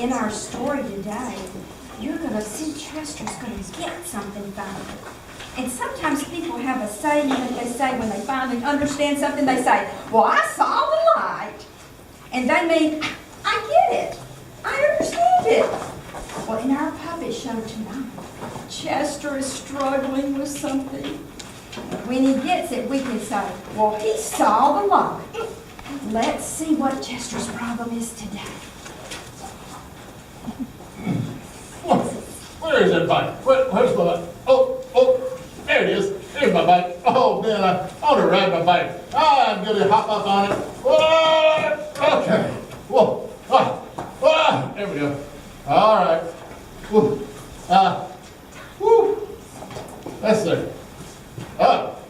in our story today, you're going to see Chester's going to get something finally. And sometimes people have a saying that they say when they finally understand something, they say, well, I saw the light. And they mean, I get it. I understand it. Well, in our puppet show tonight, Chester is struggling with something. When he gets it, we can say, well, he saw the light. Let's see what Chester's problem is today. Where is that bike? Where's my bike? Oh, there it is. There's my bike. Oh, man, I want to ride my bike. I'm going to hop up on it. Whoa, okay. Whoa. There we go. All right. Woo. Woo. Let's see. Let's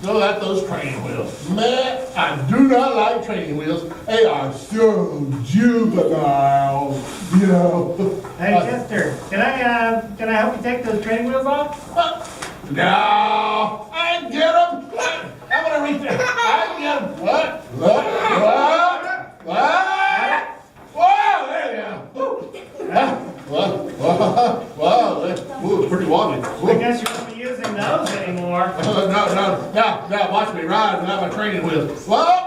go at those training wheels. Man, I do not like training wheels. They are so juvenile, you know. Hey, Chester, can I help you take those training wheels off? No, I can get them. I'm gonna reach there. I can get them. What? Whoa, there you go. Whoa, it's pretty wobbly. I guess you won't be using those anymore. No, watch me ride without my training wheels. Whoa.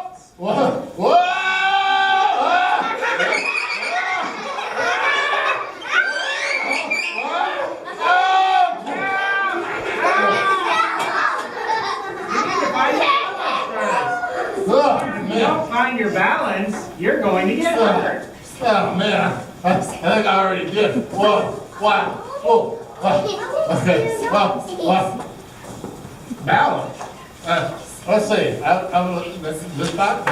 If you don't find your balance, you're going to get hurt. Oh, man, I think I already did. Whoa, wow, whoa, okay, well, balance. Let's see, this part,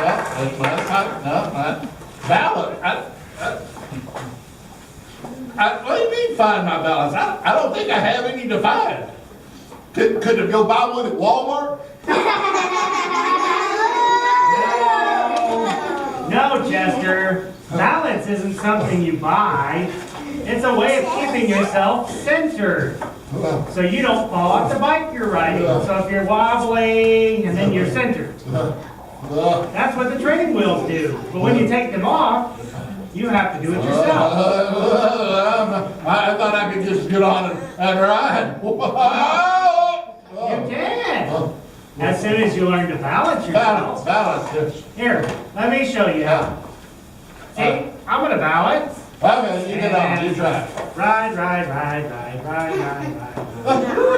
no, balance. What do you mean find my balance? I don't think I have any to find. Could you go buy one at Walmart? No, Chester. Balance isn't something you buy. It's a way of keeping yourself centered. So you don't fall off the bike you're riding. So if you're wobbling and then you're centered. That's what the training wheels do. But when you take them off, you have to do it yourself. I thought I could just get on and ride. You can. As soon as you learn to balance yourself. Balance. Here, let me show you how. See, I'm going to balance. Okay, you get on, you try. Ride.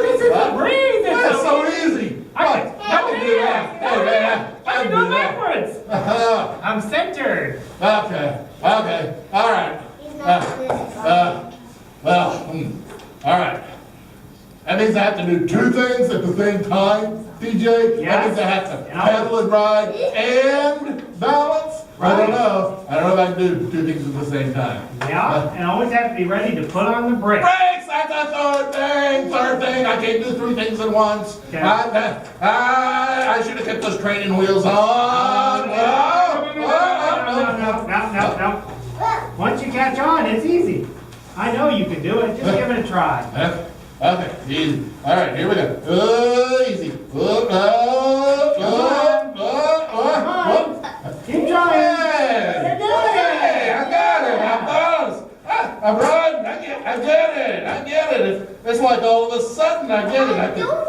This isn't breathe. That's so easy. I can do that. Hey, man, I can do it backwards. I'm centered. Okay, all right. All right. That means I have to do two things at the same time, TJ? Yes. That means I have to pedal and ride and balance? Right. I don't know if I can do two things at the same time. Yeah, and always have to be ready to put on the brakes. Brakes! That's a third thing. I can't do three things at once. Okay. I should have kept those training wheels on. No. Once you catch on, it's easy. I know you can do it. Just give it a try. Okay, easy. All right, here we go. Easy. Keep trying. Hey, I got it. I'm balanced. I'm riding. I get it. It's like all of a sudden I get it.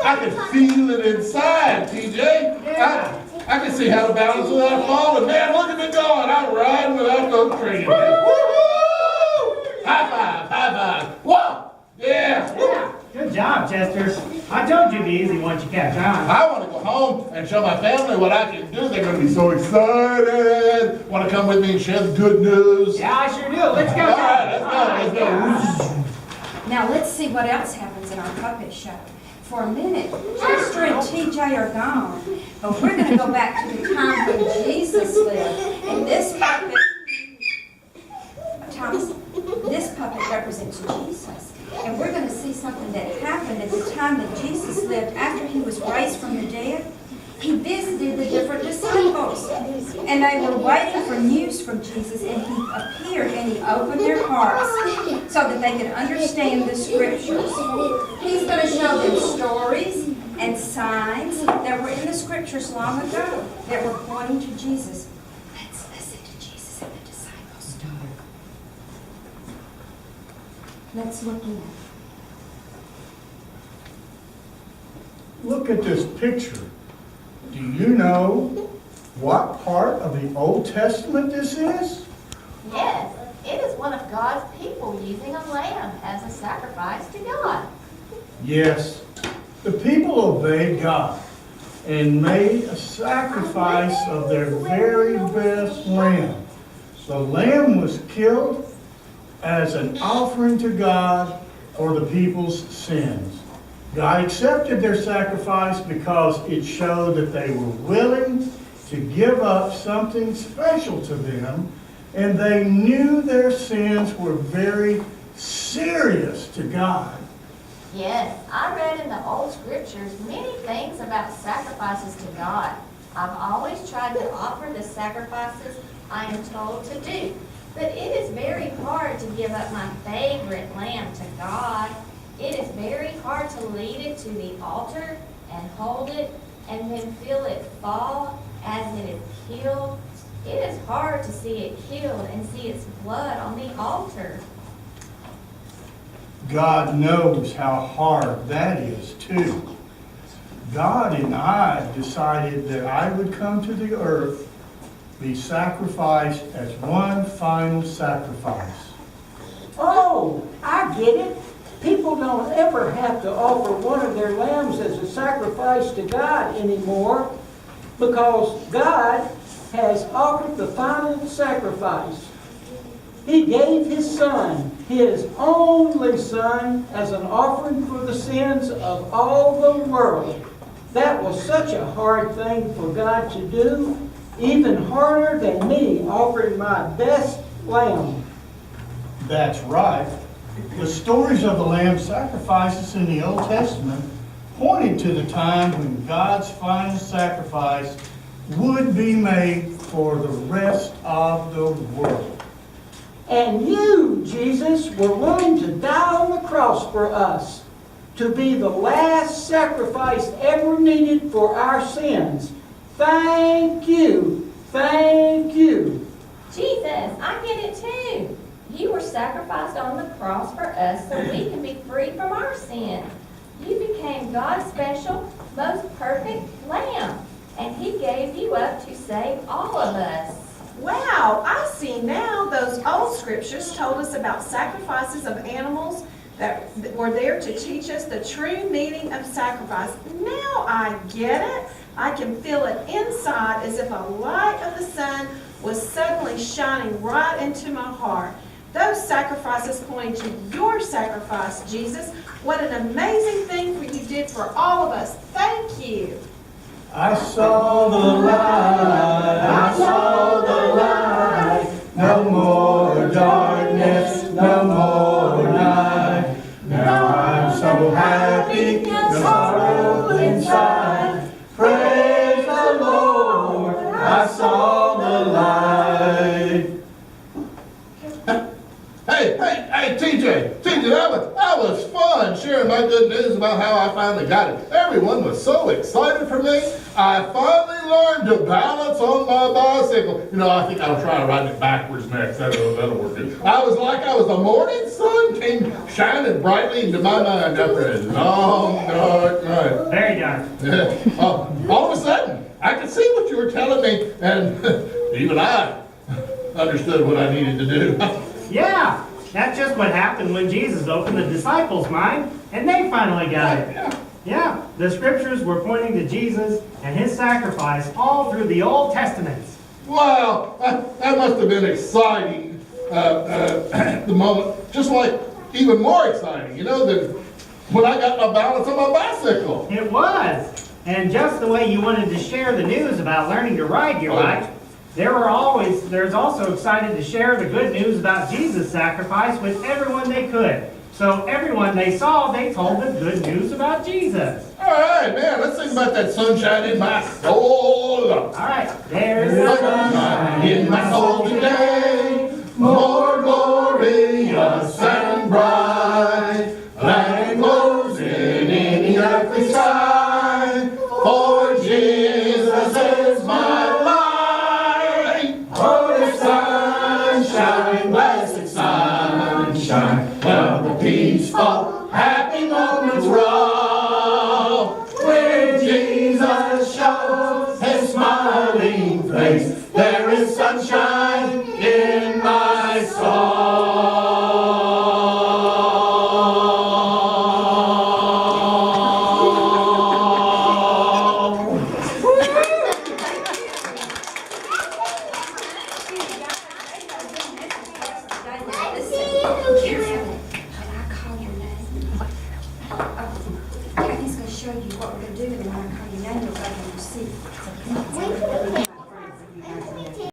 I can feel it inside, TJ. Yeah. I can see how to balance without falling. Man, look at me going. I'm riding without those training wheels. Woo-hoo! High five. Whoa! Yeah. Good job, Chester. I told you it'd be easy once you catch on. I want to go home and show my family what I can do. They're going to be so excited. Want to come with me and share the good news? Yeah, I sure do. Let's go. All right, let's go. Now let's see what else happens in our puppet show. For a minute, Chester and TJ are gone, but we're going to go back to the time when Jesus lived. And this puppet, Thomas, this puppet represents Jesus. And we're going to see something that happened at the time that Jesus lived after he was raised from the dead. He visited the different disciples, and they were waiting for news from Jesus, and he appeared and he opened their hearts so that they could understand the scriptures. He's going to show them stories and signs that were in the scriptures long ago that were pointing to Jesus. Let's listen to Jesus and the disciples talk. Let's look in. Look at this picture. Do you know what part of the Old Testament this is? Yes, it is one of God's people using a lamb as a sacrifice to God. Yes, the people obeyed God and made a sacrifice of their very best lamb. The lamb was killed as an offering to God for the people's sins. God accepted their sacrifice because it showed that they were willing to give up something special to them, and they knew their sins were very serious to God. Yes, I read in the old scriptures many things about sacrifices to God. I've always tried to offer the sacrifices I am told to do, but it is very hard to give up my favorite lamb to God. It is very hard to lead it to the altar and hold it and then feel it fall as it is killed. It is hard to see it killed and see its blood on the altar. God knows how hard that is too. God and I decided that I would come to the earth, be sacrificed as one final sacrifice. Oh, I get it. People don't ever have to offer one of their lambs as a sacrifice to God anymore because God has offered the final sacrifice. He gave His Son, His only Son, as an offering for the sins of all the world. That was such a hard thing for God to do, even harder than me offering my best lamb. That's right. The stories of the lamb sacrifices in the Old Testament pointed to the time when God's final sacrifice would be made for the rest of the world. And you, Jesus, were willing to die on the cross for us, to be the last sacrifice ever needed for our sins. Thank you. Thank you. Jesus, I get it too. You were sacrificed on the cross for us so we can be free from our sin. You became God's special, most perfect lamb, and He gave you up to save all of us. Wow, I see now those old scriptures told us about sacrifices of animals that were there to teach us the true meaning of sacrifice. Now I get it. I can feel it inside as if a light of the sun was suddenly shining right into my heart. Those sacrifices pointed to your sacrifice, Jesus. What an amazing thing you did for all of us. Thank you. I saw the light, I saw the light, no more darkness, no more night. Now I'm so happy, no sorrow inside. Praise the Lord, I saw the light. Hey, TJ, that was fun sharing my good news about how I finally got it. Everyone was so excited for me. I finally learned to balance on my bicycle. You know, I think I'll try riding it backwards next. That'll work good. I was the morning sun came shining brightly into my mind after a long, dark night. Very dark. All of a sudden, I could see what you were telling me, and even I understood what I needed to do. Yeah, that's just what happened when Jesus opened the disciples' mind, and they finally got it. Yeah, the scriptures were pointing to Jesus and His sacrifice all through the Old Testament. Wow, that must have been exciting at the moment. Just like even more exciting, than when I got my balance on my bicycle. It was. And just the way you wanted to share the news about learning to ride your bike, there's also excited to share the good news about Jesus' sacrifice with everyone they could. So everyone they saw, they told the good news about Jesus. All right, man, let's think about that sunshine in my soul. All right, there's the Sunshine in my soul today, more glorious and bright, than glows in any earthly sky. For Jesus is my light. Oh, the sunshine, blessed sunshine, well, the peaceful, happy moments roll. Where Jesus shows his smiling face, there is sunshine in my soul. Careful, when I call your name. Kathy's gonna show you what we're gonna do, and when I call your name, you'll go and see. So come on.